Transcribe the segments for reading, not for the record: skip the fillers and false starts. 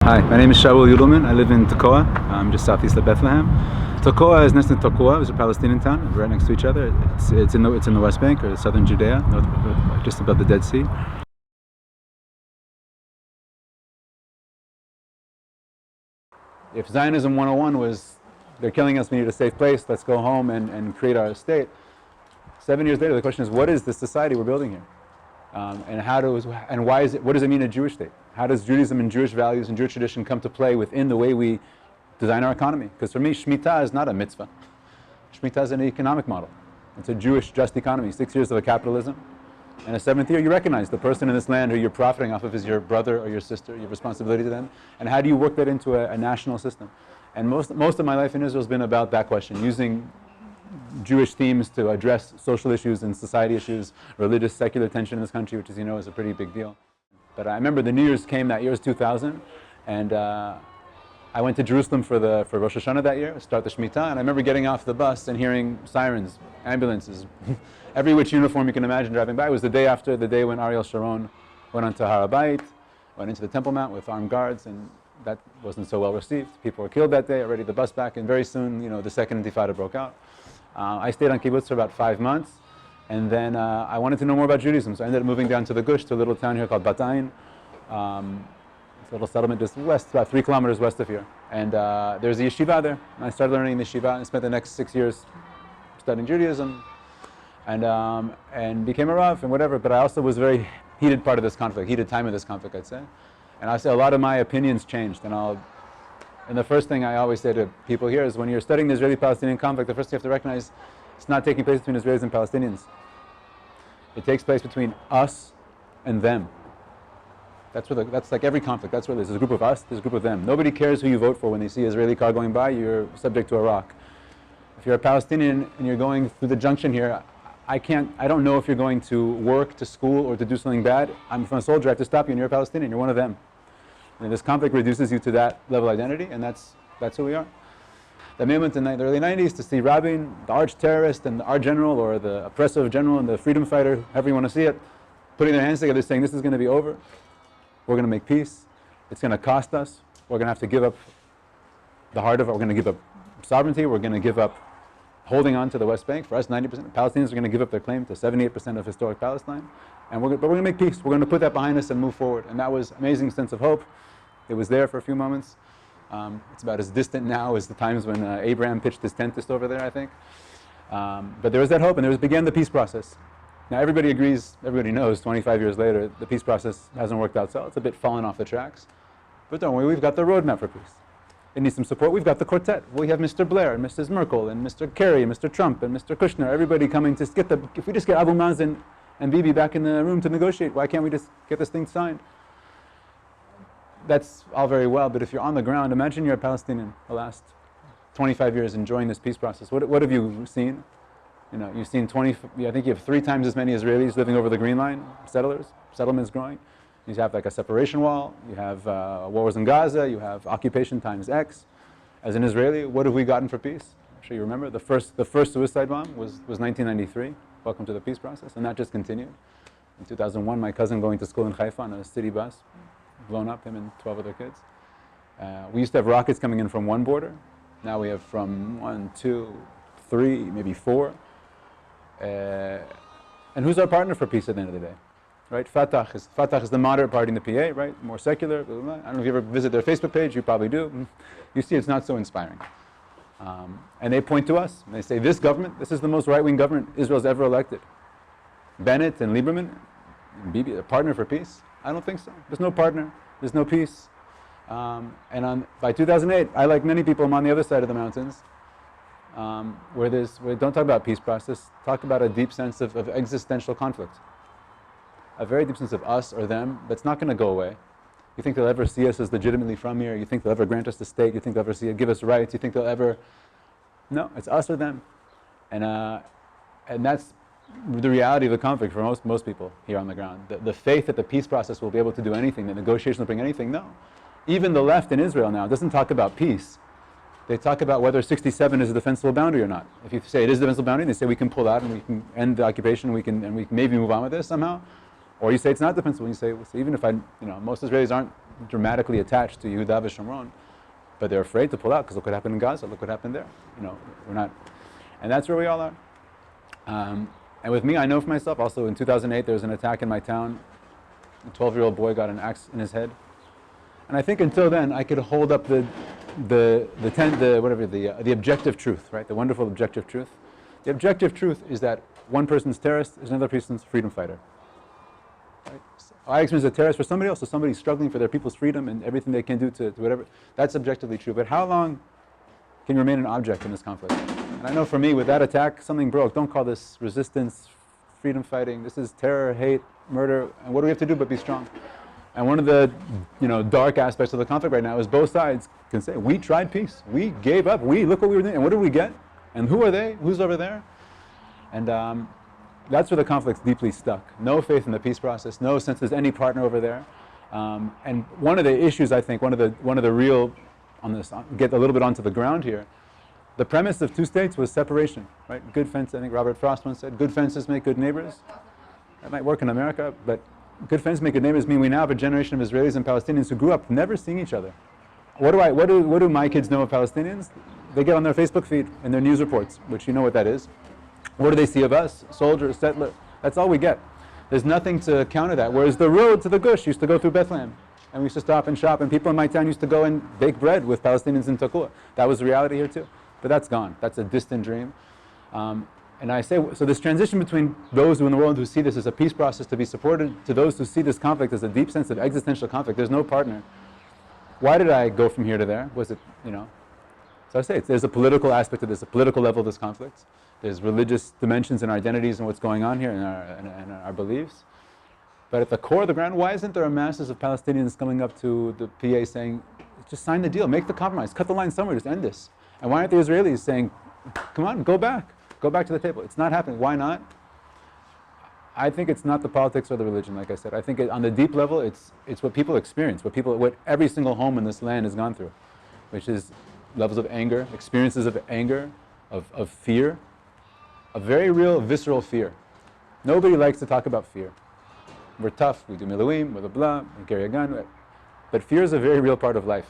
Hi, my name is Shaul Judelman. I live in Tekoa, just southeast of Bethlehem. Tekoa is next to Tekoa. It's a Palestinian town, right next to each other. It's in the West Bank, or southern Judea, just above the Dead Sea. If Zionism 101 was, they're killing us, we need a safe place, let's go home and create our state. 7 years later, the question is, what is this society we're building here? And why is it? What does it mean a Jewish state? How does Judaism and Jewish values and Jewish tradition come to play within the way we design our economy? Because for me, Shemitah is not a mitzvah. Shemitah is an economic model. It's a Jewish just economy. 6 years of capitalism, and a seventh year you recognize the person in this land who you're profiting off of is your brother or your sister. You have responsibility to them, and how do you work that into a national system? And most of my life in Israel has been about that question, using Jewish themes to address social issues and society issues, religious, secular tension in this country, which, as you know, is a pretty big deal. But I remember the New Year's came that year, was 2000, and I went to Jerusalem for Rosh Hashanah that year, start the Shemitah, and I remember getting off the bus and hearing sirens, ambulances, every which uniform you can imagine driving by. It was the day after the day when Ariel Sharon went onto Har HaBayit, went into the Temple Mount with armed guards, and that wasn't so well received. People were killed that day, already the bus back, and very soon, the second Intifada broke out. I stayed on kibbutz for about 5 months, and then I wanted to know more about Judaism, so I ended up moving down to the Gush, to a little town here called Bat Ain. It's a little settlement just west, about 3 kilometers west of here. And there's a yeshiva there, and I started learning in the yeshiva and spent the next 6 years studying Judaism, and became a Rav and whatever. But I also was a very heated part of this conflict, heated time of this conflict, I'd say. And I say a lot of my opinions changed, and the first thing I always say to people here is, when you're studying the Israeli-Palestinian conflict, the first thing you have to recognize, it's not taking place between Israelis and Palestinians. It takes place between us and them. That's like every conflict. That's where there's a group of us, there's a group of them. Nobody cares who you vote for when they see an Israeli car going by. You're subject to a rock. If you're a Palestinian and you're going through the junction here, I don't know if you're going to work, to school, or to do something bad. I'm from a soldier, I have to stop you, and you're a Palestinian, you're one of them. And this conflict reduces you to that level of identity, and that's who we are. The moment in the early 90s to see Rabin, the arch terrorist and the arch general, or the oppressive general and the freedom fighter, however you want to see it, putting their hands together saying, this is going to be over, we're going to make peace, it's going to cost us, we're going to have to give up the heart of it, we're going to give up sovereignty, we're going to give up holding on to the West Bank. For us, 90%, Palestinians are going to give up their claim to 78% of historic Palestine, but we're going to make peace, we're going to put that behind us and move forward. And that was an amazing sense of hope. It was there for a few moments. It's about as distant now as the times when Abraham pitched his tent just over there, I think. But there was that hope, and began the peace process. Now everybody agrees, everybody knows, 25 years later, the peace process hasn't worked out so. It's a bit fallen off the tracks. But don't worry, we've got the roadmap for peace. It needs some support. We've got the quartet. We have Mr. Blair and Mrs. Merkel and Mr. Kerry and Mr. Trump and Mr. Kushner, everybody coming to get if we just get Abu Mazen and Bibi back in the room to negotiate, why can't we just get this thing signed? That's all very well, but if you're on the ground, imagine you're a Palestinian the last 25 years enjoying this peace process. What have you seen? You've seen I think you have 3 times as many Israelis living over the Green Line, settlements growing. You have like a separation wall, you have wars in Gaza, you have occupation times X. As an Israeli, what have we gotten for peace? I'm sure you remember, the first suicide bomb was 1993, welcome to the peace process, and that just continued. In 2001, my cousin going to school in Haifa on a city bus, blown up, him and 12 other kids. We used to have rockets coming in from one border. Now we have from 1, 2, 3, maybe 4. And who's our partner for peace at the end of the day? Right? Fatah is the moderate party in the PA, right? More secular. Blah, blah, blah. I don't know if you ever visit their Facebook page. You probably do. You see it's not so inspiring. And they point to us. And they say, this government, this is the most right-wing government Israel's ever elected. Bennett and Lieberman, and Bibi, a partner for peace? I don't think so. There's no partner. There's no peace. By 2008, I, like many people, am on the other side of the mountains, where don't talk about peace process, talk about a deep sense of existential conflict. A very deep sense of us or them that's not going to go away. You think they'll ever see us as legitimately from here? You think they'll ever grant us the state? You think they'll ever give us rights? You think they'll ever... No, it's us or them. And that's the reality of the conflict for most people here on the ground. The faith that the peace process will be able to do anything, that negotiation will bring anything, no. Even the left in Israel now doesn't talk about peace. They talk about whether 67 is a defensible boundary or not. If you say it is a defensible boundary, they say we can pull out and we can end the occupation, and we can maybe move on with this somehow. Or you say it's not defensible, and you say, even if most Israelis aren't dramatically attached to Yehuda v'Shomron, but they're afraid to pull out because look what happened in Gaza, look what happened there. We're not, and that's where we all are. And with me, I know for myself, also in 2008, there was an attack in my town. A 12-year-old boy got an axe in his head. And I think until then, I could hold up the objective truth, right? The wonderful objective truth. The objective truth is that one person's terrorist is another person's freedom fighter. Right? So I experience a terrorist for somebody else, so somebody struggling for their people's freedom and everything they can do to whatever. That's objectively true. But how long can you remain an object in this conflict? And I know for me, with that attack, something broke. Don't call this resistance, freedom fighting. This is terror, hate, murder. And what do we have to do but be strong? And one of the dark aspects of the conflict right now is both sides can say, we tried peace. We gave up. Look what we were doing. And what did we get? And who are they? Who's over there? And that's where the conflict's deeply stuck. No faith in the peace process. No sense there's any partner over there. And one of the issues, I think, one of the real, on this, get a little bit onto the ground here, the premise of two states was separation, right? Good fence, I think Robert Frost once said, good fences make good neighbors. That might work in America, but good fences make good neighbors mean we now have a generation of Israelis and Palestinians who grew up never seeing each other. What do my kids know of Palestinians? They get on their Facebook feed and their news reports, which you know what that is. What do they see of us? Soldier, settler. That's all we get. There's nothing to counter that. Whereas the road to the Gush used to go through Bethlehem. And we used to stop and shop, and people in my town used to go and bake bread with Palestinians in Taqua. That was the reality here too. But that's gone. That's a distant dream. And I say, so this transition between those who in the world who see this as a peace process to be supported, to those who see this conflict as a deep sense of existential conflict, there's no partner. Why did I go from here to there? Was it, So I say, there's a political aspect of this, a political level of this conflict. There's religious dimensions in our identities and what's going on here and our beliefs. But at the core of the ground, why isn't there a masses of Palestinians coming up to the PA saying, just sign the deal, make the compromise, cut the line somewhere, just end this? And why aren't the Israelis saying, come on, go back to the table? It's not happening. Why not? I think it's not the politics or the religion, like I said. I think on the deep level, it's what people experience, what every single home in this land has gone through, which is levels of anger, experiences of anger, of fear, a very real visceral fear. Nobody likes to talk about fear. We're tough, we do miluim, we're the blah, we carry a gun, but fear is a very real part of life.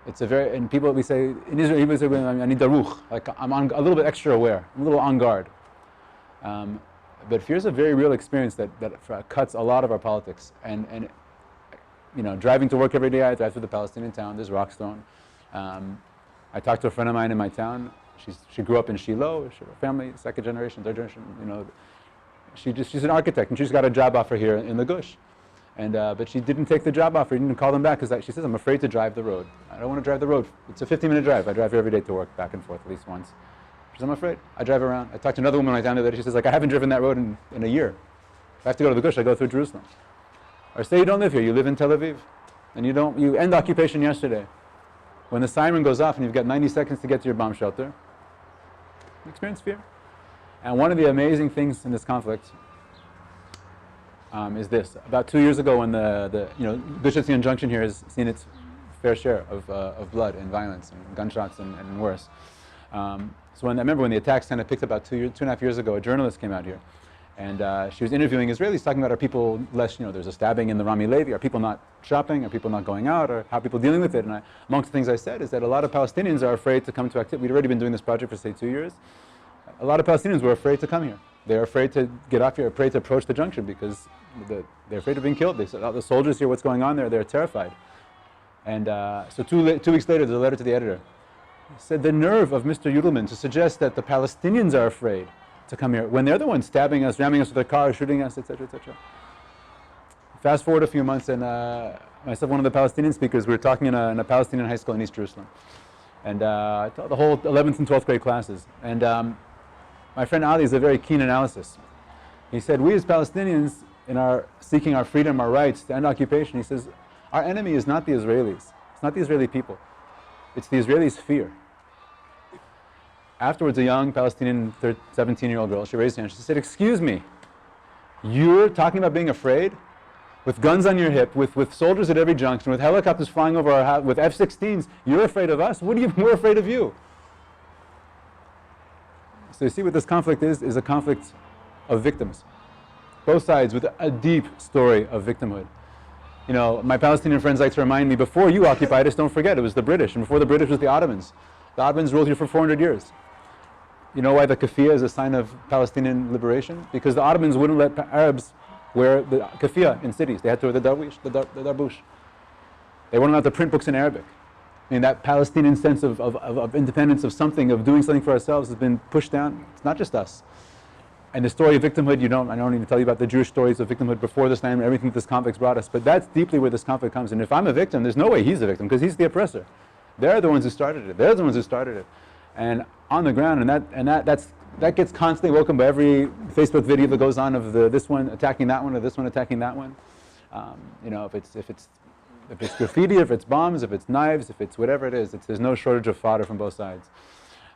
It's and people, we say, in Israel, people say, I need daruch, like I'm a little bit extra aware, I'm a little on guard. But fear is a very real experience that cuts a lot of our politics. And driving to work every day, I drive through the Palestinian town, there's rocks thrown. I talked to a friend of mine in my town, she grew up in Shiloh, her family, second generation, third generation, she's an architect and she just got a job offer here in the Gush. But she didn't take the job offer, didn't call them back because she says, I'm afraid to drive the road. I don't want to drive the road. It's a 15-minute drive. I drive here every day to work, back and forth at least once. She says, I'm afraid. I drive around. I talked to another woman in my town the other day. She says, I haven't driven that road in a year. If I have to go to the Gush, I go through Jerusalem. Or say you don't live here, you live in Tel Aviv. And you end occupation yesterday. When the siren goes off and you've got 90 seconds to get to your bomb shelter, you experience fear. And one of the amazing things in this conflict is this. About 2 years ago when the Gush Etzion Junction here has seen its fair share of blood and violence and gunshots and worse. So I remember when the attacks kind of picked up about 2.5 years ago, a journalist came out here and she was interviewing Israelis talking about are people less, there's a stabbing in the Rami Levi, are people not shopping, are people not going out, or how are people dealing with it? And amongst the things I said is that a lot of Palestinians are afraid to come to activity. We'd already been doing this project for say 2 years. A lot of Palestinians were afraid to come here. They're afraid to get off here, afraid to approach the junction because they're afraid of being killed. They said, the soldiers here, what's going on there? They're terrified. And so 2 weeks later, there's a letter to the editor. He said, the nerve of Mr. Judelman to suggest that the Palestinians are afraid to come here when they're the ones stabbing us, ramming us with their cars, shooting us, etc., etc. Fast forward a few months, and myself, one of the Palestinian speakers, we were talking in a Palestinian high school in East Jerusalem. And I taught the whole 11th and 12th grade classes. And my friend Ali is a very keen analysis. He said, we as Palestinians, in our seeking our freedom, our rights to end occupation, he says, our enemy is not the Israelis. It's not the Israeli people. It's the Israelis' fear. Afterwards, a young Palestinian 17-year-old girl, she raised her hand, she said, excuse me, you're talking about being afraid? With guns on your hip, with soldiers at every junction, with helicopters flying over our house, with F-16s, you're afraid of us? We're afraid of you. So you see what this conflict is a conflict of victims. Both sides with a deep story of victimhood. You know, my Palestinian friends like to remind me, before you occupied us, don't forget, it was the British, and before the British was the Ottomans. The Ottomans ruled here for 400 years. You know why the keffiyeh is a sign of Palestinian liberation? Because the Ottomans wouldn't let Arabs wear the keffiyeh in cities. They had to wear the darbush. They weren't allowed to print books in Arabic. I mean, that Palestinian sense of independence, of something, of doing something for ourselves has been pushed down. It's not just us. And the story of victimhood, I don't need to tell you about the Jewish stories of victimhood before this time and everything that this conflict's brought us, but that's deeply where this conflict comes. And if I'm a victim, there's no way he's a victim, because he's the oppressor. They're the ones who started it. They're the ones who started it. And on the ground, and that gets constantly woken by every Facebook video that goes on of this one attacking that one, or this one attacking that one. You know, if it's graffiti, if it's bombs, if it's knives, if it's whatever it is, there's no shortage of fodder from both sides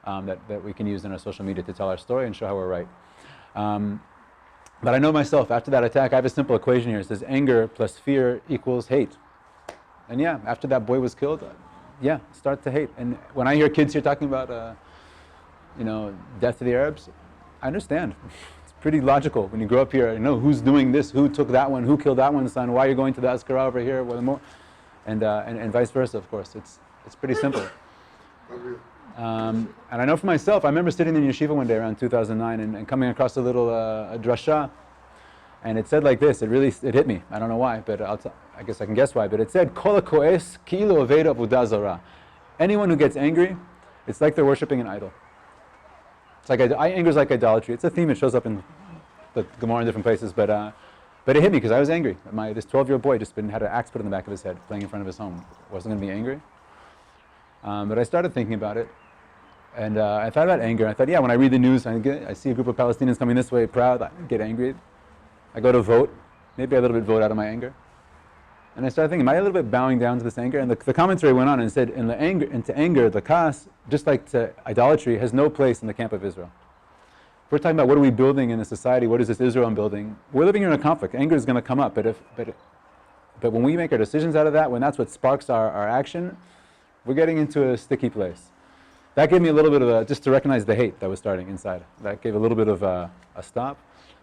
that we can use in our social media to tell our story and show how we're right. But I know myself, after that attack, I have a simple equation here. It says anger plus fear equals hate. And yeah, after that boy was killed, start to hate. And when I hear kids here talking about, death to the Arabs, I understand. It's pretty logical. When you grow up here, you know who's doing this, who took that one, who killed that one's son, why you're going to the Azkara over here, and vice versa, of course. It's pretty simple. And I know for myself, I remember sitting in yeshiva one day around 2009 and coming across a little drasha, and it said like this. It hit me. I don't know why, but I guess I can guess why. But it said, "Kol hakoes ki'ilu oved avodah zarah." Anyone who gets angry, it's like they're worshiping an idol. It's like anger is like idolatry. It's a theme. It shows up in the Gemara in different places, but it hit me because I was angry. This 12-year-old boy just had an axe put in the back of his head, playing in front of his home. Wasn't going to be angry. But I started thinking about it, and I thought about anger. I thought, when I read the news, I see a group of Palestinians coming this way, proud, I get angry. I go to vote. Maybe I a little bit vote out of my anger. And I started thinking, am I a little bit bowing down to this anger? And the commentary went on and said, into anger, the kas, just like to idolatry, has no place in the camp of Israel. If we're talking about what are we building in a society, what is this Israel building? We're living in a conflict. Anger is going to come up, but when we make our decisions out of that, when that's what sparks our action, we're getting into a sticky place. That gave me a little bit of just to recognize the hate that was starting inside. That gave a little bit of a stop.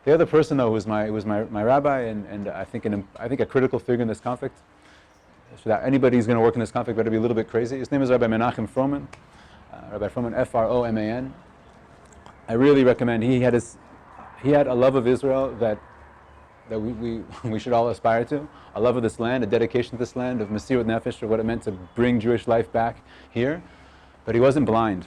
The other person, though, was my rabbi, and I think a critical figure in this conflict. So that anybody who's going to work in this conflict better be a little bit crazy. His name is Rabbi Menachem Froman. Rabbi Froman, F-R-O-M-A-N. I really recommend. He had a love of Israel that we should all aspire to. A love of this land, a dedication to this land, of Mesirut Nefesh, or what it meant to bring Jewish life back here. But he wasn't blind.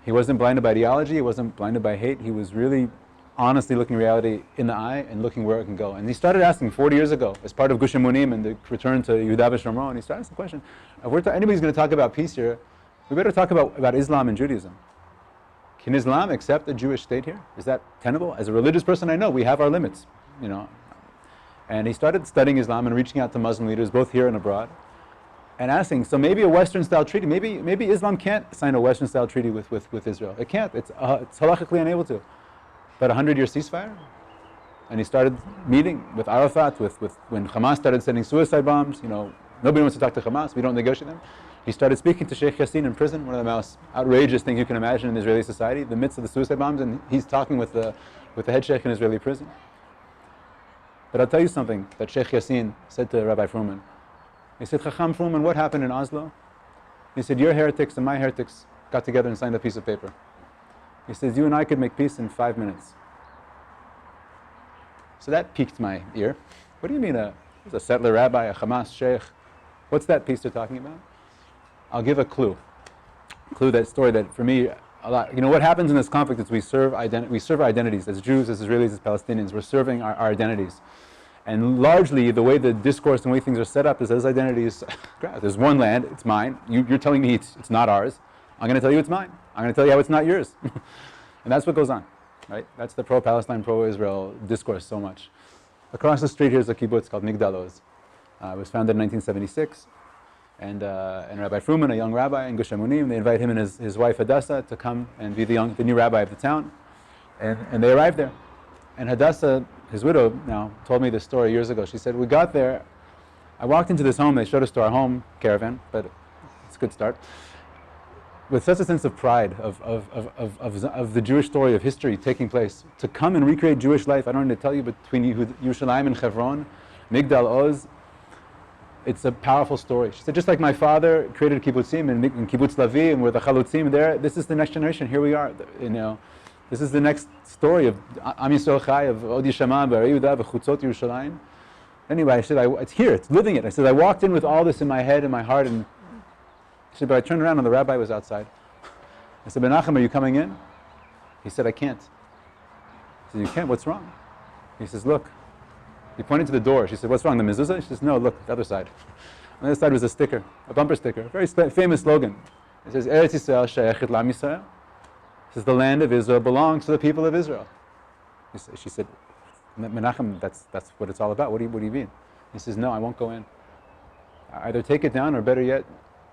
He wasn't blinded by ideology. He wasn't blinded by hate. He was really honestly looking reality in the eye and looking where it can go. And he started asking 40 years ago, as part of Gush Emunim and the return to Yehuda V'Shomron, he started asking the question, if anybody's going to talk about peace here, we better talk about Islam and Judaism. Can Islam accept a Jewish state here? Is that tenable? As a religious person, I know we have our limits, And he started studying Islam and reaching out to Muslim leaders, both here and abroad, and asking, so maybe a Western-style treaty, maybe Islam can't sign a Western-style treaty with Israel. It can't. It's halakhically unable to. But 100-year ceasefire? And he started meeting with Arafat, when Hamas started sending suicide bombs. Nobody wants to talk to Hamas. We don't negotiate them. He started speaking to Sheikh Yassin in prison, one of the most outrageous things you can imagine in Israeli society, in the midst of the suicide bombs, and he's talking with the head sheikh in Israeli prison. But I'll tell you something that Sheikh Yassin said to Rabbi Froman. He said, Chacham Froman, what happened in Oslo? He said, your heretics and my heretics got together and signed a piece of paper. He says, you and I could make peace in 5 minutes. So that piqued my ear. What do you mean a settler rabbi, a Hamas sheikh? What's that piece they're talking about? I'll give a clue. That story that for me, a lot. What happens in this conflict is we serve our identities as Jews, as Israelis, as Palestinians. We're serving our identities. And largely, the way the discourse and the way things are set up is those identities, there's one land, it's mine. You're telling me it's not ours. I'm going to tell you it's mine. I'm going to tell you how it's not yours. And that's what goes on, right? That's the pro-Palestine, pro-Israel discourse so much. Across the street here's a kibbutz called Migdal Oz. It was founded in 1976. And Rabbi Fruman, a young rabbi in Gush Emunim, they invite him and his wife Hadassah to come and be the new rabbi of the town. And they arrived there. And Hadassah, his widow now, told me this story years ago. She said, we got there, I walked into this home, they showed us to our home caravan, but it's a good start, with such a sense of pride of the Jewish story of history taking place, to come and recreate Jewish life. I don't need to tell you, between Yerushalayim and Hebron, Migdal Oz, it's a powerful story. She said, just like my father created kibbutzim and kibbutz Lavi, and we're the chalutzim there, this is the next generation. Here we are, you know. This is the next story of Am Yisrael Chai, of Od Yishama, B'Arei Yehuda, V'chutzot Yerushalayim. Anyway, I said, it's here, it's living it. I said, I walked in with all this in my head and my heart, and she said, but I turned around and the rabbi was outside. I said, Menachem, are you coming in? He said, I can't. I said, you can't? What's wrong? He says, look. He pointed to the door. She said, what's wrong, the mezuzah? She says, no, look, the other side. On the other side was a sticker, a bumper sticker, a very famous slogan. It says, Eretz Yisrael sheyechet l'am Yisrael. It says, the land of Israel belongs to the people of Israel. She said, Menachem, that's what it's all about. What do you mean? He says, no, I won't go in. Either take it down or better yet,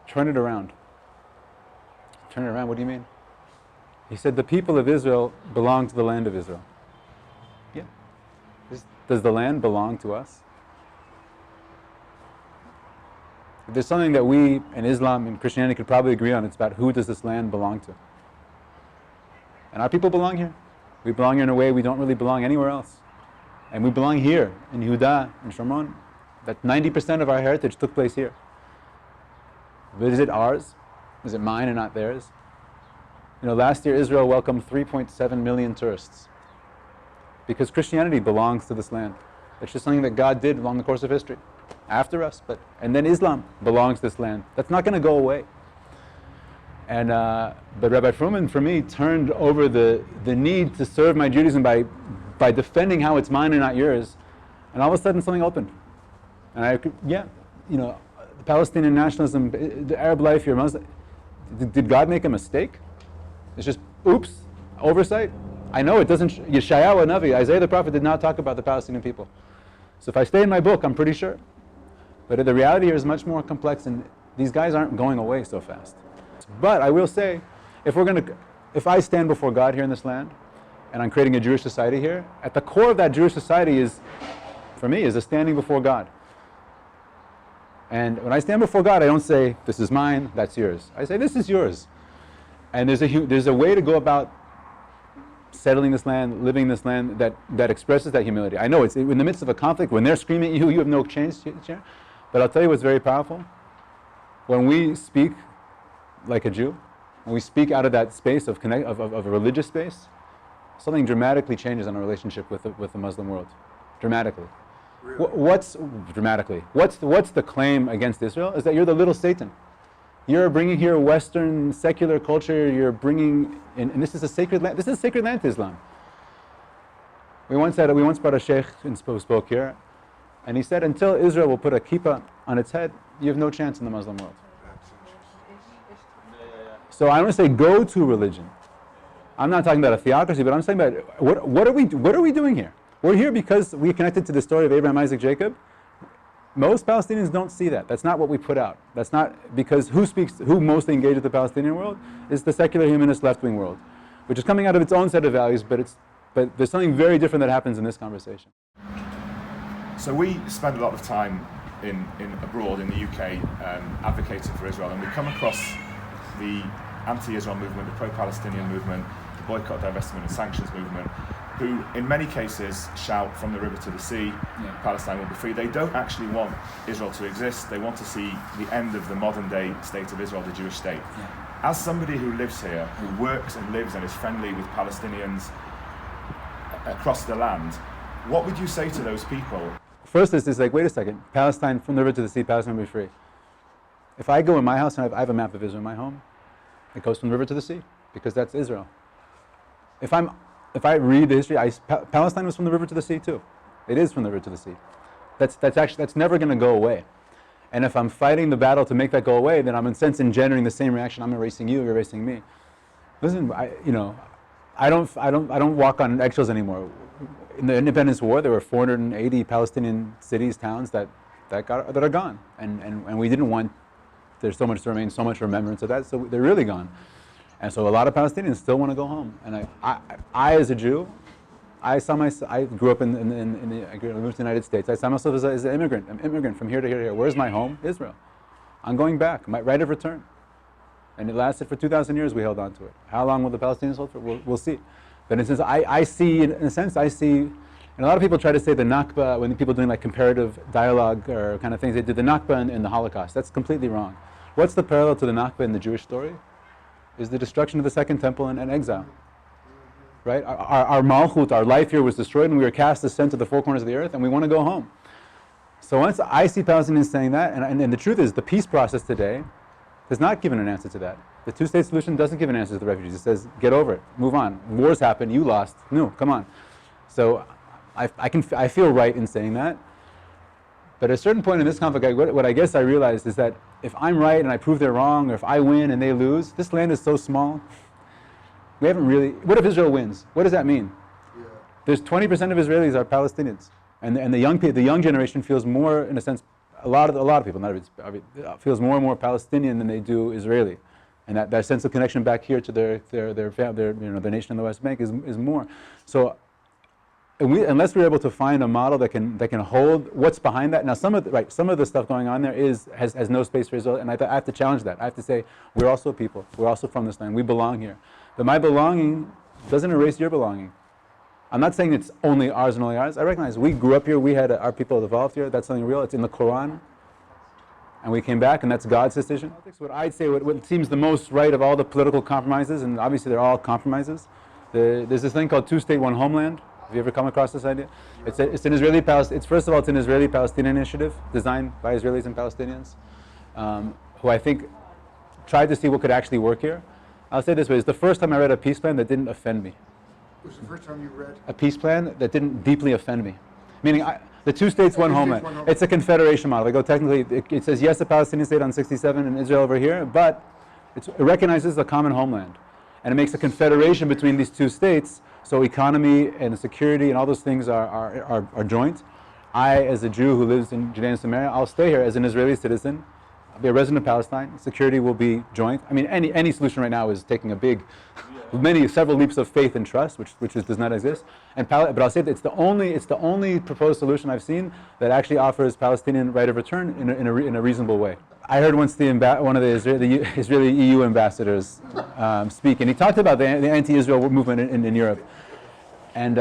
turn it around. Turn it around, what do you mean? He said, the people of Israel belong to the land of Israel. Yeah. Does the land belong to us? If there's something that we in Islam and Christianity could probably agree on, it's about who does this land belong to. And our people belong here. We belong here in a way we don't really belong anywhere else. And we belong here in Yehuda and Shomron. That 90% of our heritage took place here. But is it ours? Is it mine and not theirs? You know, last year Israel welcomed 3.7 million tourists. Because Christianity belongs to this land. It's just something that God did along the course of history. After us, and then Islam belongs to this land. That's not going to go away. And but Rabbi Fruman, for me, turned over the need to serve my Judaism by defending how it's mine and not yours. And all of a sudden something opened. And I could, the Palestinian nationalism, the Arab life here, Muslim, did God make a mistake? It's just, oops, oversight? I know it doesn't, Yeshayahu Navi, Isaiah the prophet did not talk about the Palestinian people. So if I stay in my book, I'm pretty sure. But the reality here is much more complex, and these guys aren't going away so fast. But I will say, if I stand before God here in this land, and I'm creating a Jewish society here, at the core of that Jewish society is, for me, is a standing before God. And when I stand before God, I don't say, this is mine, that's yours. I say, this is yours. And there's a way to go about settling this land, living this land that expresses that humility. I know it's in the midst of a conflict, when they're screaming at you, you have no change. But I'll tell you what's very powerful. When we speak like a Jew, when we speak out of that space of a religious space, something dramatically changes in our relationship with the Muslim world. Dramatically. Really? What's the claim against Israel? Is that you're the little Satan. You're bringing here Western secular culture. You're bringing, and this is a sacred land. This is a sacred land to Islam. We once brought a sheikh who spoke here, and he said, until Israel will put a kippah on its head, you have no chance in the Muslim world. So I don't want to say go to religion. I'm not talking about a theocracy, but I'm saying about what are we doing here? We're here because we're connected to the story of Abraham, Isaac, Jacob. Most Palestinians don't see that. That's not what we put out. That's not, because who mostly engages the Palestinian world is the secular humanist left-wing world, which is coming out of its own set of values, but there's something very different that happens in this conversation. So we spend a lot of time in abroad in the UK advocating for Israel, and we come across the anti-Israel movement, the pro-Palestinian movement, the boycott, divestment and sanctions movement, who in many cases shout from the river to the sea, Palestine will be free. They don't actually want Israel to exist. They want to see the end of the modern day state of Israel, the Jewish state. As somebody who lives here, who works and lives and is friendly with Palestinians across the land, what would you say to those people? First is like, wait a second, Palestine, from the river to the sea, Palestine will be free. If I go in my house and I have a map of Israel in my home, it goes from the river to the sea, because that's Israel. If I read the history, Palestine was from the river to the sea too. It is from the river to the sea. That's never going to go away. And if I'm fighting the battle to make that go away, then I'm in a sense engendering the same reaction. I'm erasing you, you're erasing me. Listen, I don't walk on eggshells anymore. In the Independence War, there were 480 Palestinian cities, towns that are gone, and we didn't want there's so much to remain, so much remembrance of that, so they're really gone. And so a lot of Palestinians still want to go home. And I as a Jew, I grew up I moved to the United States. I saw myself as an immigrant. I'm an immigrant from here to here to here. Where's my home? Israel. I'm going back. My right of return. And it lasted for 2,000 years. We held on to it. How long will the Palestinians hold for? We'll see. But in a sense, I see And a lot of people try to say the Nakba, when people doing like comparative dialogue or kind of things, they do the Nakba in the Holocaust. That's completely wrong. What's the parallel to the Nakba in the Jewish story? Is the destruction of the Second Temple and exile. Right? Our Malchut, our life here was destroyed, and we were cast ascent to the four corners of the earth, and we want to go home. So once I see Palestinians saying that, and the truth is the peace process today has not given an answer to that. The two-state solution doesn't give an answer to the refugees. It says, get over it, move on. Wars happen, you lost. No, come on. So I feel right in saying that. But at a certain point in this conflict, what I guess I realized is that if I'm right and I prove they're wrong, or if I win and they lose, this land is so small. We haven't really. What if Israel wins? What does that mean? Yeah. There's 20% of Israelis are Palestinians, and the young generation feels more, in a sense, a lot of people, not everybody, feels more and more Palestinian than they do Israeli, and that sense of connection back here to their nation in the West Bank is more. So. Unless we're able to find a model that can hold what's behind that. Now, some of the stuff going on there has no space for Israel, and I have to challenge that. I have to say we're also people. We're also from this land. We belong here. But my belonging doesn't erase your belonging. I'm not saying it's only ours and only ours. I recognize we grew up here. We had our people evolved here. That's something real. It's in the Quran, and we came back, and that's God's decision. What I'd say, what seems the most right of all the political compromises, and obviously they're all compromises. There's this thing called two-state, one homeland. Have you ever come across this idea? It's an first of all, it's an Israeli-Palestinian initiative designed by Israelis and Palestinians, who I think tried to see what could actually work here. I'll say it this way: it's the first time I read a peace plan that didn't offend me. It was the first time you read a peace plan that didn't deeply offend me. Meaning, the two states, one homeland. It's a confederation model. They go technically. It says yes, a Palestinian state on 67 and Israel over here, but it recognizes a common homeland, and it makes a confederation between these two states. So economy and security and all those things are joint. I, as a Jew who lives in Judea and Samaria, I'll stay here as an Israeli citizen. I'll be a resident of Palestine. Security will be joint. I mean, any solution right now is taking several leaps of faith and trust, which does not exist. But I'll say that it's the only proposed solution I've seen that actually offers Palestinian right of return in a reasonable way. I heard once one of the Israeli EU ambassadors speak, and he talked about the anti-Israel movement in Europe, and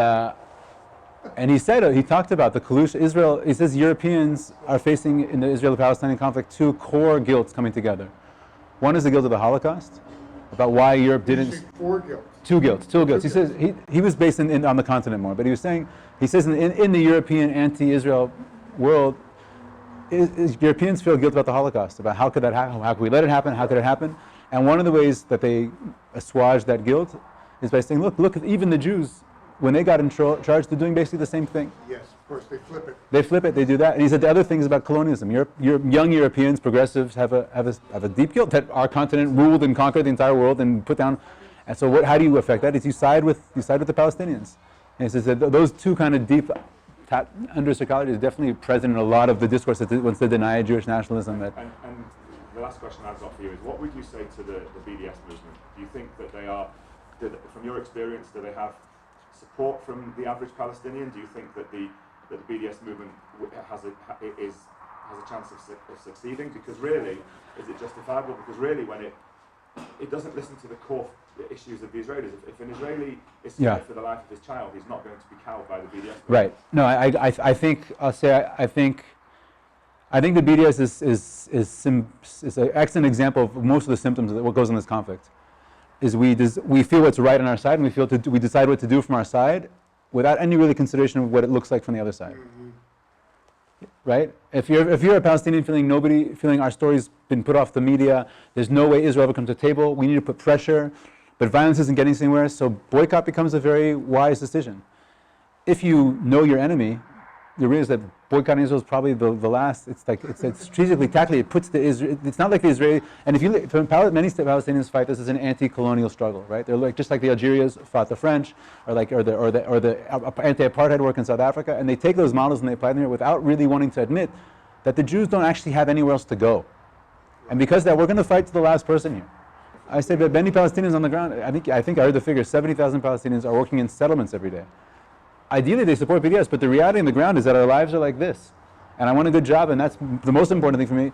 he talked about the collusion. Israel. He says Europeans are facing in the Israeli-Palestinian conflict two core guilts coming together. One is the guilt of the Holocaust, about why Europe didn't. Four guilts. Two guilts. He says he was based on the continent more, but he says in the European anti-Israel world. Europeans feel guilt about the Holocaust, about how could that happen, how could we let it happen, how could it happen? And one of the ways that they assuage that guilt is by saying, look, even the Jews, when they got in charge, they're doing basically the same thing. Yes, of course, they flip it. They flip it, they do that. And he said the other thing is about colonialism. Young Europeans, progressives, have a deep guilt that our continent ruled and conquered the entire world and put down. And so how do you affect that? Is you side with the Palestinians. And he says that those two kind of deep under psychology is definitely present in a lot of the discourse that once they deny Jewish nationalism. And the last question I've got for you is, what would you say to the BDS movement? Do you think that they are, from your experience, do they have support from the average Palestinian? Do you think that the BDS movement has a chance of succeeding? Because really, is it justifiable? Because really, when it doesn't listen to the core issues of the Israelis. If an Israeli is scared for the life of his child, he's not going to be cowed by the BDS. Right. No, I think the BDS is an excellent example of most of the symptoms of what goes on in this conflict. Is we feel what's right on our side, and we decide what to do from our side, without any really consideration of what it looks like from the other side. Mm-hmm. Right? If you're a Palestinian feeling our story's been put off the media, there's no way Israel ever comes to the table, we need to put pressure, but violence isn't getting us anywhere, so boycott becomes a very wise decision. If you know your enemy, you realize that boycotting Israel is probably the last. It's strategically, tactically, it puts the Israel. It's not like the Israeli. And if you look, many Palestinians fight this as an anti-colonial struggle, right? They're just like the Algerians fought the French, or the anti-apartheid work in South Africa, and they take those models and they apply them here without really wanting to admit that the Jews don't actually have anywhere else to go, and because of that, we're going to fight to the last person here. I say that many Palestinians on the ground. I think I heard the figure: 70,000 Palestinians are working in settlements every day. Ideally, they support BDS, but the reality on the ground is that our lives are like this, and I want a good job, and that's the most important thing for me.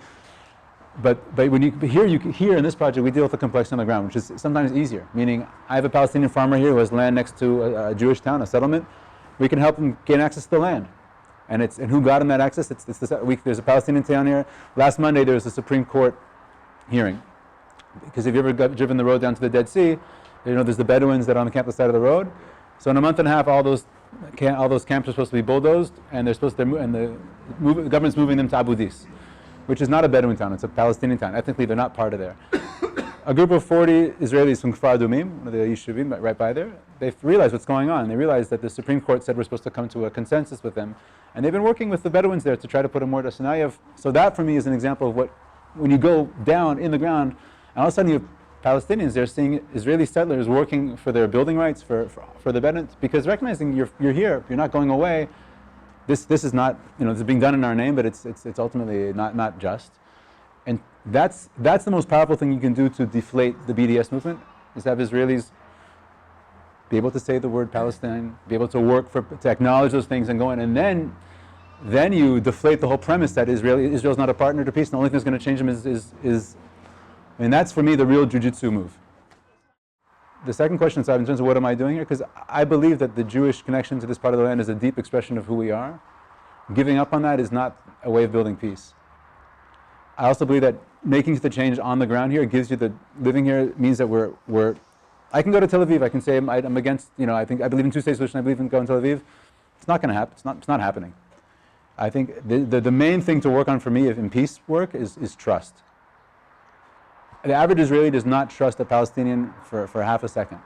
But when here in this project, we deal with the complexity on the ground, which is sometimes easier. Meaning, I have a Palestinian farmer here who has land next to a Jewish town, a settlement, we can help them gain access to the land. And who got them that access? There's a Palestinian town here. Last Monday there was a Supreme Court hearing. Because if you ever driven the road down to the Dead Sea, there's the Bedouins that are on the campus side of the road. So in a month and a half, all those camps are supposed to be bulldozed, and the government's moving them to Abu Dis, which is not a Bedouin town; it's a Palestinian town. Ethnically, they're not part of there. A group of 40 Israelis from Kfar Adumim, one of the Yishuvim right by there, they've realized what's going on. They realized that the Supreme Court said we're supposed to come to a consensus with them, and they've been working with the Bedouins there to try to put a mortar. So now so that for me is an example of when you go down in the ground, and all of a sudden you have Palestinians, they're seeing Israeli settlers working for their building rights, for the Bedouins, because recognizing you're here, you're not going away. This is not, this is being done in our name, but it's ultimately not just. And that's the most powerful thing you can do to deflate the BDS movement, is have Israelis be able to say the word Palestine, be able to work to acknowledge those things and go in, and then you deflate the whole premise that Israel's not a partner to peace, and the only thing that's going to change them is and that's for me the real jujitsu move. The second question is in terms of what am I doing here? Because I believe that the Jewish connection to this part of the land is a deep expression of who we are. Giving up on that is not a way of building peace. I also believe that making the change on the ground here gives you living here means that I can go to Tel Aviv, I can say I'm against, I believe in two-state solution, I believe in going to Tel Aviv. It's not going to happen, it's not happening. I think the main thing to work on for me in peace work is trust. The average Israeli does not trust a Palestinian for half a second.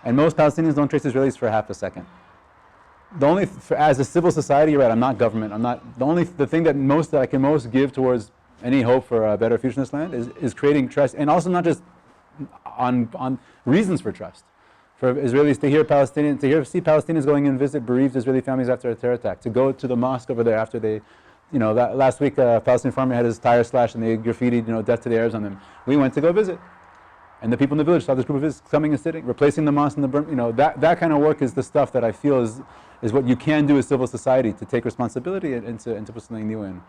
And most Palestinians don't trust Israelis for half a second. As a civil society, you're right, I'm not government, the thing that I can most give towards any hope for a better future in this land is creating trust, and also not just on reasons for trust. For Israelis to see Palestinians going and visit bereaved Israeli families after a terror attack, to go to the mosque over there after they, last week a Palestinian farmer had his tire slashed and they graffitied, death to the Arabs on them. We went to go visit. And the people in the village saw this group of Israelis coming and sitting, replacing the mosque and the burn, that kind of work is the stuff that I feel is what you can do as civil society to take responsibility and to put something new in.